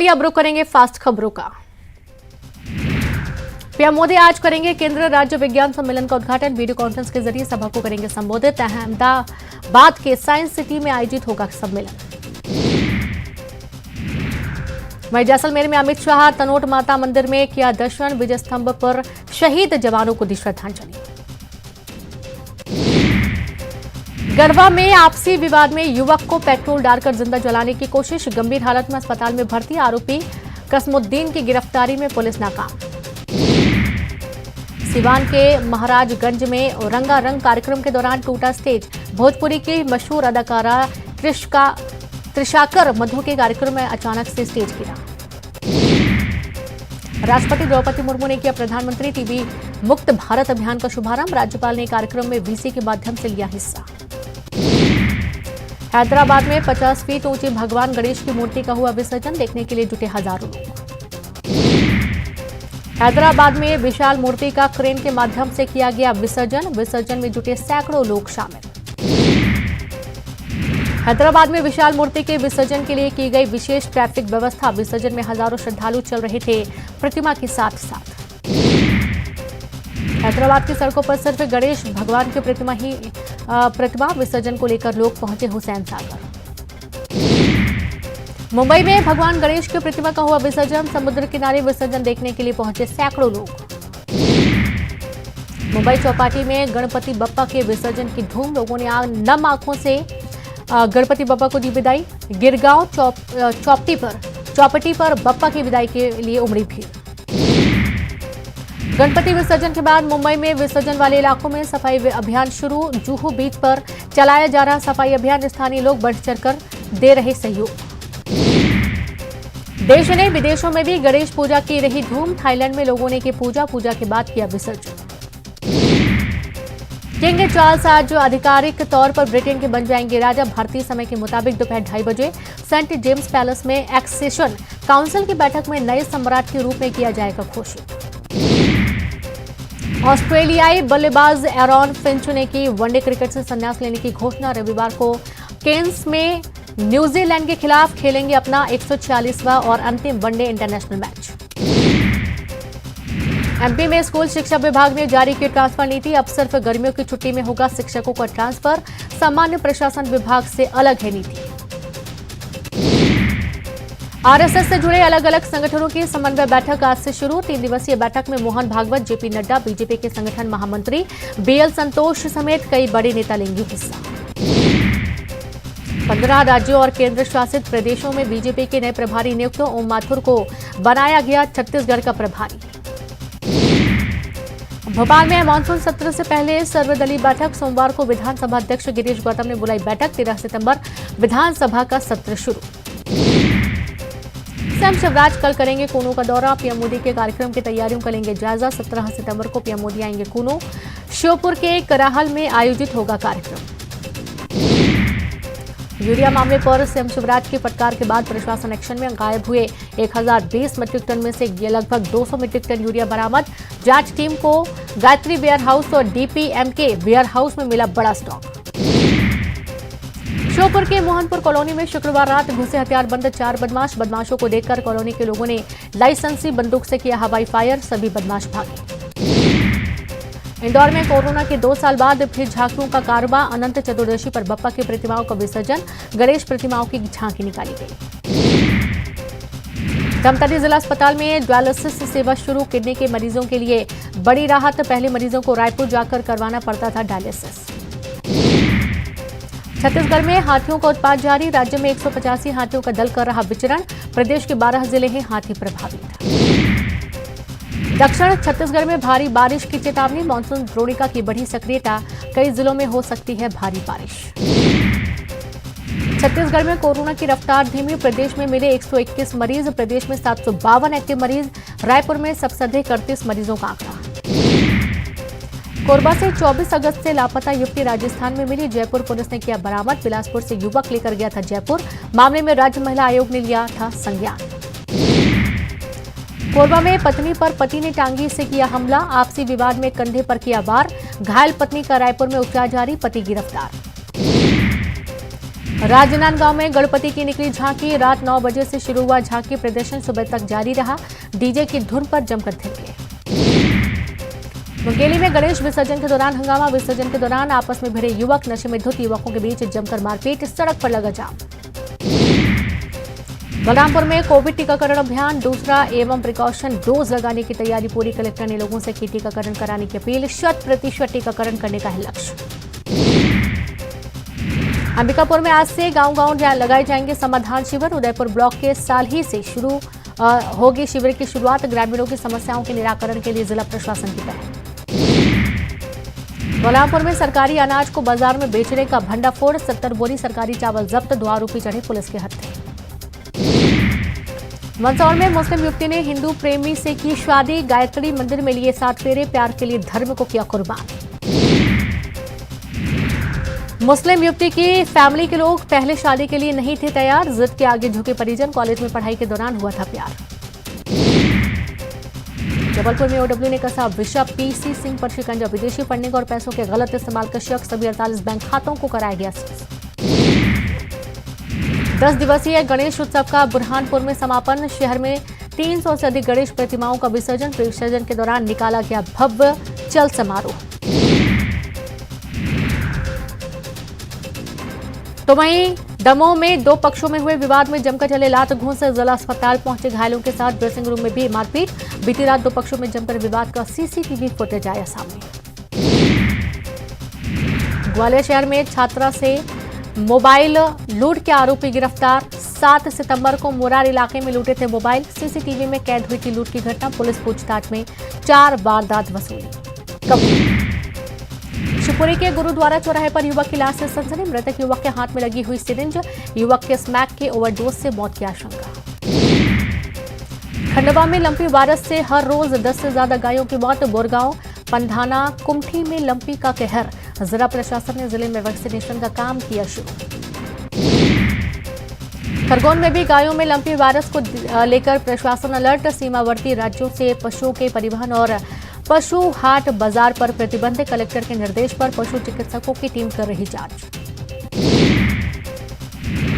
अब रुख करेंगे फास्ट खबरों का। पीएम मोदी आज करेंगे केंद्रीय राज्य विज्ञान सम्मेलन का उद्घाटन। वीडियो कॉन्फ्रेंस के जरिए सभा को करेंगे संबोधित। अहमदाबाद के साइंस सिटी में आयोजित होगा सम्मेलन। वहीं जैसलमेर में अमित शाह तनोट माता मंदिर में किया दर्शन। विजय स्तंभ पर शहीद जवानों को दी श्रद्धांजलि। गढ़वा में आपसी विवाद में युवक को पेट्रोल डालकर जिंदा जलाने की कोशिश। गंभीर हालत में अस्पताल में भर्ती। आरोपी कसमुद्दीन की गिरफ्तारी में पुलिस नाकाम। सिवान के महाराजगंज में रंगारंग कार्यक्रम के दौरान टूटा स्टेज। भोजपुरी की मशहूर अदाकारा त्रिशाकर मधु के कार्यक्रम में अचानक से स्टेज गिरा। राष्ट्रपति द्रौपदी मुर्मू ने किया प्रधानमंत्री टीबी मुक्त भारत अभियान का शुभारंभ। राज्यपाल ने कार्यक्रम में वीसी के माध्यम से लिया हिस्सा। हैदराबाद में 50 फीट ऊंची भगवान गणेश की मूर्ति का हुआ विसर्जन। देखने के लिए जुटे हजारों लोग। हैदराबाद में विशाल मूर्ति का क्रेन के माध्यम से किया गया विसर्जन। विसर्जन में जुटे सैकड़ों लोग शामिल। हैदराबाद में विशाल मूर्ति के विसर्जन के लिए की गई विशेष ट्रैफिक व्यवस्था। विसर्जन में हजारों श्रद्धालु चल रहे थे प्रतिमा के साथ साथ। हैदराबाद की सड़कों पर सिर्फ गणेश भगवान की प्रतिमा विसर्जन को लेकर लोग पहुंचे हुसैन सागर। मुंबई में भगवान गणेश की प्रतिमा का हुआ विसर्जन। समुद्र किनारे विसर्जन देखने के लिए पहुंचे सैकड़ों लोग। मुंबई चौपाटी में गणपति बप्पा के विसर्जन की धूम। लोगों ने नम आंखों से गणपति बप्पा को दी विदाई। गिरगांव चौपाटी पर बप्पा की विदाई के लिए उमड़ी भीड़। गणपति विसर्जन के बाद मुंबई में विसर्जन वाले इलाकों में सफाई अभियान शुरू। जुहू बीच पर चलाया जा रहा सफाई अभियान। स्थानीय लोग बढ़ चढ़कर दे रहे सहयोग। देश ने विदेशों में भी गणेश पूजा की रही धूम। थाईलैंड में लोगों ने की पूजा के बाद किया विसर्जन। किंग चार्ल्स आज आधिकारिक तौर पर ब्रिटेन के बन जाएंगे राजा। भारतीय समय के मुताबिक दोपहर 2:30 बजे सेंट जेम्स पैलेस में एक्सेशन काउंसिल की बैठक में नए सम्राट के रूप में किया जाएगा घोषित। ऑस्ट्रेलियाई बल्लेबाज एरॉन फिंच ने की वनडे क्रिकेट से संन्यास लेने की घोषणा। रविवार को केन्स में न्यूजीलैंड के खिलाफ खेलेंगे अपना 146वां और अंतिम वनडे इंटरनेशनल मैच। एमपी में स्कूल शिक्षा विभाग ने जारी की ट्रांसफर नीति। अब सिर्फ गर्मियों की छुट्टी में होगा शिक्षकों का ट्रांसफर। सामान्य प्रशासन विभाग से अलग है नीति। आरएसएस से जुड़े अलग अलग संगठनों की समन्वय बैठक आज से शुरू। 3 दिवसीय बैठक में मोहन भागवत, जेपी नड्डा, बीजेपी के संगठन महामंत्री बीएल संतोष समेत कई बड़े नेता लेंगे हिस्सा। 15 राज्यों और केंद्र शासित प्रदेशों में बीजेपी के नए प्रभारी नियुक्त। ओम माथुर को बनाया गया छत्तीसगढ़ का प्रभारी। भोपाल में मानसून सत्र से पहले सर्वदलीय बैठक। सोमवार को विधानसभा अध्यक्ष गिरीश गौतम ने बुलाई बैठक। 13 सितंबर विधानसभा का सत्र शुरू। सीएम शिवराज कल करेंगे कूनो का दौरा। पीएम मोदी के कार्यक्रम की तैयारियों का लेंगे जायजा। 17 सितंबर को पीएम मोदी आएंगे कूनो। श्योपुर के कराहल में आयोजित होगा कार्यक्रम। यूरिया मामले पर सीएम शिवराज की फटकार के बाद प्रशासन एक्शन में। गायब हुए 1020 मीट्रिक टन में से लगभग 200 मीट्रिक टन यूरिया बरामद। जांच टीम को गायत्री वेयर हाउस और डीपीएमके वेयर हाउस में मिला बड़ा स्टॉक। श्योपुर के मोहनपुर कॉलोनी में शुक्रवार रात घुसे हथियारबंद 4 बदमाश। बदमाशों को देखकर कॉलोनी के लोगों ने लाइसेंसी बंदूक से किया हवाई फायर। सभी बदमाश भागे। इंदौर में कोरोना के 2 साल बाद फिर झांकियों का कारवां। अनंत चतुर्दशी पर बप्पा की प्रतिमाओं का विसर्जन। गणेश प्रतिमाओं की झांकी निकाली गई। धमतरी जिला अस्पताल में डायलिसिस सेवा शुरू। किडनी के मरीजों के लिए बड़ी राहत। पहले मरीजों को रायपुर जाकर करवाना पड़ता था डायलिसिस। छत्तीसगढ़ में हाथियों का उत्पात जारी। राज्य में 185 हाथियों का दल कर रहा विचरण। प्रदेश के 12 जिले हैं हाथी प्रभावित। दक्षिण छत्तीसगढ़ में भारी बारिश की चेतावनी। मानसून द्रोणिका की बढ़ी सक्रियता। कई जिलों में हो सकती है भारी बारिश। छत्तीसगढ़ में कोरोना की रफ्तार धीमी। प्रदेश में मिले 121 मरीज। प्रदेश में 752 एक्टिव मरीज। रायपुर में सबसे अधिक 38 मरीजों का आंकड़ा। कोरबा से 24 अगस्त से लापता युवती राजस्थान में मिली। जयपुर पुलिस ने किया बरामद। बिलासपुर से युवक लेकर गया था जयपुर। मामले में राज्य महिला आयोग ने लिया था संज्ञान। कोरबा में पत्नी पर पति ने टांगी से किया हमला। आपसी विवाद में कंधे पर किया वार। घायल पत्नी का रायपुर में उपचार जारी। पति गिरफ्तार। राजनांदगांव में गणपति की निकली झांकी। रात 9 बजे से शुरू हुआ झांकी प्रदर्शन सुबह तक जारी रहा। डीजे की धुन पर जमकर थिरके। मुंगेली में गणेश विसर्जन के दौरान हंगामा। विसर्जन के दौरान आपस में भिड़े युवक, नशे में धुत युवकों के बीच जमकर मारपीट, सड़क पर लगा जाम। बलरामपुर में कोविड टीकाकरण अभियान दूसरा एवं प्रिकॉशन डोज लगाने की तैयारी पूरी। कलेक्टर ने लोगों से की टीकाकरण कराने की अपील। 100% टीकाकरण करने का है लक्ष्य। अंबिकापुर में आज से गांव-गांव लगाए जाएंगे समाधान शिविर। उदयपुर ब्लॉक के सालही से शुरू होगी शिविर की शुरुआत। ग्रामीणों की समस्याओं के निराकरण के लिए जिला प्रशासन की पहल। बलरामपुर में सरकारी अनाज को बाजार में बेचने का भंडाफोड़। 70 बोरी सरकारी चावल जब्त। 2 आरोपी चढ़े पुलिस के हत्थे। मंदसौर में मुस्लिम युवती ने हिंदू प्रेमी से की शादी। गायत्री मंदिर में लिए 7 फेरे। प्यार के लिए धर्म को किया कुर्बान। मुस्लिम युवती की फैमिली के लोग पहले शादी के लिए नहीं थे तैयार। जिद के आगे झुके परिजन। कॉलेज में पढ़ाई के दौरान हुआ था प्यार। जबलपुर में ओडब्ल्यू ने कसा विशा। पीसी सिंह पर शिकंजा। विदेशी फंडिंग और पैसों के गलत इस्तेमाल का शक। सभी 48 बैंक खातों को कराया गया सीज। 10 दिवसीय गणेश उत्सव का बुरहानपुर में समापन। शहर में 300 से अधिक गणेश प्रतिमाओं का विसर्जन। विसर्जन के दौरान निकाला गया भव्य चल समारोह। तो वहीं दमोह में 2 पक्षों में हुए विवाद में जमकर चले लात घूंस। जिला अस्पताल पहुंचे घायलों के साथ ड्रेसिंग रूम में भी मारपीट। बीती रात 2 पक्षों में जमकर विवाद का सीसीटीवी फुटेज आया सामने। ग्वालियर शहर में छात्रा से मोबाइल लूट के आरोपी गिरफ्तार। 7 सितंबर को मुरार इलाके में लूटे थे मोबाइल। सीसीटीवी में कैद हुई थी लूट की घटना। पुलिस पूछताछ में 4 वारदात वसूली। शिवपुरी के गुरुद्वारा चौराहे पर युवक की लाश से सनसनी। मृतक युवक के हाथ में लगी हुई सिरिंज। युवक के स्मैक के ओवरडोज से मौत की आशंका। खंडवा में लंपी वायरस से हर रोज 10 से ज्यादा गायों की मौत। बोरगांव, पंधाना, कुमठी में लंपी का कहर। जिला प्रशासन ने जिले में वैक्सीनेशन का काम किया शुरू। खरगोन में भी गायों में लंपी वायरस को लेकर प्रशासन अलर्ट। सीमावर्ती राज्यों से पशुओं के परिवहन और पशु हाट बाजार पर प्रतिबंध। कलेक्टर के निर्देश पर पशु चिकित्सकों की टीम कर रही जांच।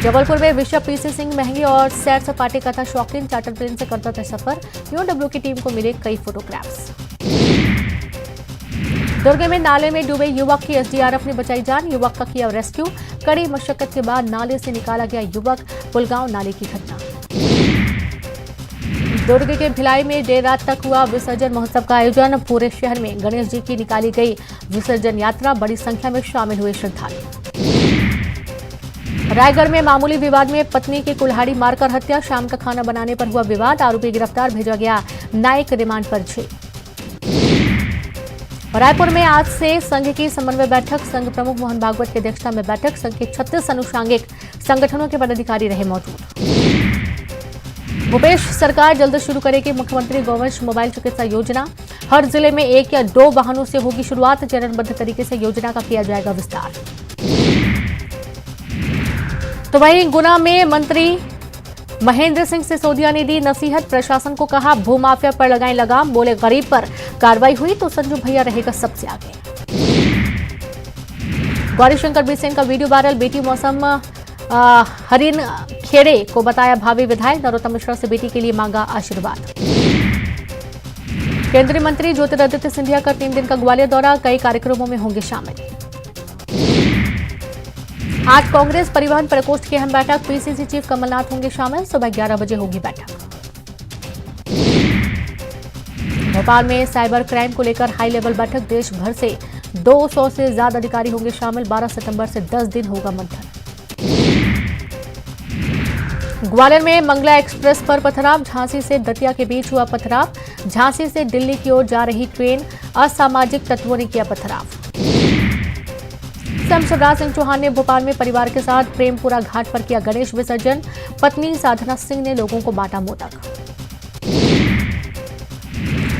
जबलपुर में विश्व पीसी सिंह महंगी और सैर सपाटे का था शौकीन। चार्टर प्लेन से करता था सफर। यूडब्ल्यू की टीम को मिले कई फोटोग्राफ्स। दुर्ग में नाले में डूबे युवक की एसडीआरएफ ने बचाई जान। युवक का किया रेस्क्यू। कड़ी मशक्कत के बाद नाले से निकाला गया युवक। पुलगांव नाले की घटना। दुर्ग के भिलाई में देर रात तक हुआ विसर्जन महोत्सव का आयोजन। पूरे शहर में गणेश जी की निकाली गई विसर्जन यात्रा। बड़ी संख्या में शामिल हुए श्रद्धालु। रायगढ़ में मामूली विवाद में पत्नी की कुल्हाड़ी मारकर हत्या। शाम का खाना बनाने पर हुआ विवाद। आरोपी गिरफ्तार, भेजा गया न्यायिक रिमांड पर जेल। रायपुर में आज से संघ की समन्वय बैठक। संघ प्रमुख मोहन भागवत की अध्यक्षता में बैठक। संघ के 36 अनुषांगिक संगठनों के पदाधिकारी रहे मौजूद। भूपेश सरकार जल्द शुरू करेगी मुख्यमंत्री गौवंश मोबाइल चिकित्सा योजना। हर जिले में 1 या 2 वाहनों से होगी शुरुआत। चरणबद्ध तरीके से योजना का किया जाएगा विस्तार। तो वहीं गुना में मंत्री महेंद्र सिंह सिसोदिया ने दी नसीहत। प्रशासन को कहा भूमाफिया पर लगाएं लगाम। बोले गरीब पर कार्रवाई हुई तो संजू भैया रहेगा सबसे आगे। गौरीशंकर बिसेन का वीडियो वायरल। बेटी मौसम हरिन खेड़े को बताया भावी विधायक। नरोत्तम मिश्रा से बेटी के लिए मांगा आशीर्वाद। केंद्रीय मंत्री ज्योतिरादित्य सिंधिया का 3 दिन का ग्वालियर दौरा। कई कार्यक्रमों में होंगे शामिल। आज कांग्रेस परिवहन प्रकोष्ठ की अहम बैठक। पीसीसी चीफ कमलनाथ होंगे शामिल। सुबह 11 बजे होगी बैठक। भोपाल में साइबर क्राइम को लेकर हाई लेवल बैठक। देश भर से 200 से ज्यादा अधिकारी होंगे शामिल। 12 सितंबर से 10 दिन होगा मंथन। ग्वालियर में मंगला एक्सप्रेस पर पथराव। झांसी से दतिया के बीच हुआ पथराव। झांसी से दिल्ली की ओर जा रही ट्रेन। असामाजिक तत्वों ने किया पथराव। सीएम शिवराज सिंह चौहान ने भोपाल में परिवार के साथ प्रेमपुरा घाट पर किया गणेश विसर्जन। पत्नी साधना सिंह ने लोगों को बांटा मोदक।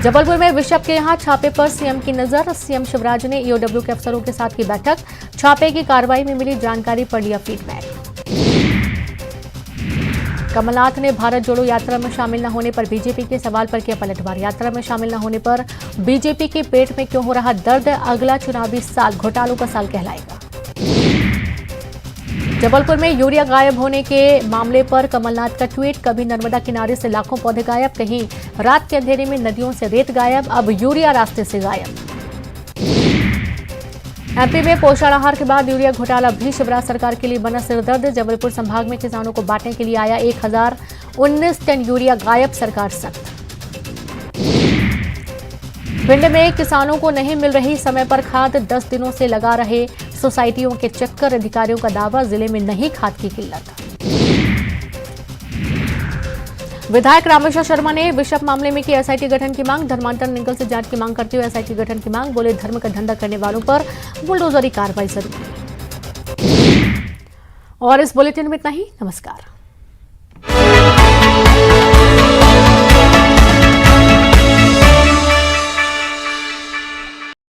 जबलपुर में बिशप के यहां छापे पर सीएम की नजर। सीएम शिवराज ने ईओडब्ल्यू के अफसरों के साथ की बैठक। छापे की कार्रवाई में मिली जानकारी पर लिया फीडबैक। कमलनाथ ने भारत जोड़ो यात्रा में शामिल न होने पर बीजेपी के सवाल पर किया पलटवार। यात्रा में शामिल न होने पर बीजेपी के पेट में क्यों हो रहा दर्द। अगला चुनावी साल घोटालों का साल कहलाएगा। जबलपुर में यूरिया गायब होने के मामले पर कमलनाथ का ट्वीट। कभी नर्मदा किनारे से लाखों पौधे गायब, कहीं रात के अंधेरे में नदियों से रेत गायब, अब यूरिया रास्ते से गायब। एमपी में पोषण आहार के बाद यूरिया घोटाला भी शिवराज सरकार के लिए बना सिरदर्द। जबलपुर संभाग में किसानों को बांटने के लिए आया 1019 टन यूरिया गायब, सरकार सख्त। भिंड में किसानों को नहीं मिल रही समय पर खाद, 10 दिनों से लगा रहे सोसाइटियों के चक्कर, अधिकारियों का दावा जिले में नहीं खाद की किल्लत। विधायक रामेश्वर शर्मा ने बिशप मामले में की एसआईटी गठन की मांग। धर्मांतरण निगम से जांच की मांग करते हुए एसआईटी गठन की मांग। बोले धर्म का धंधा करने वालों पर बुलडोजरी कार्रवाई जरूरी। और इस बुलेटिन में इतना ही। नमस्कार।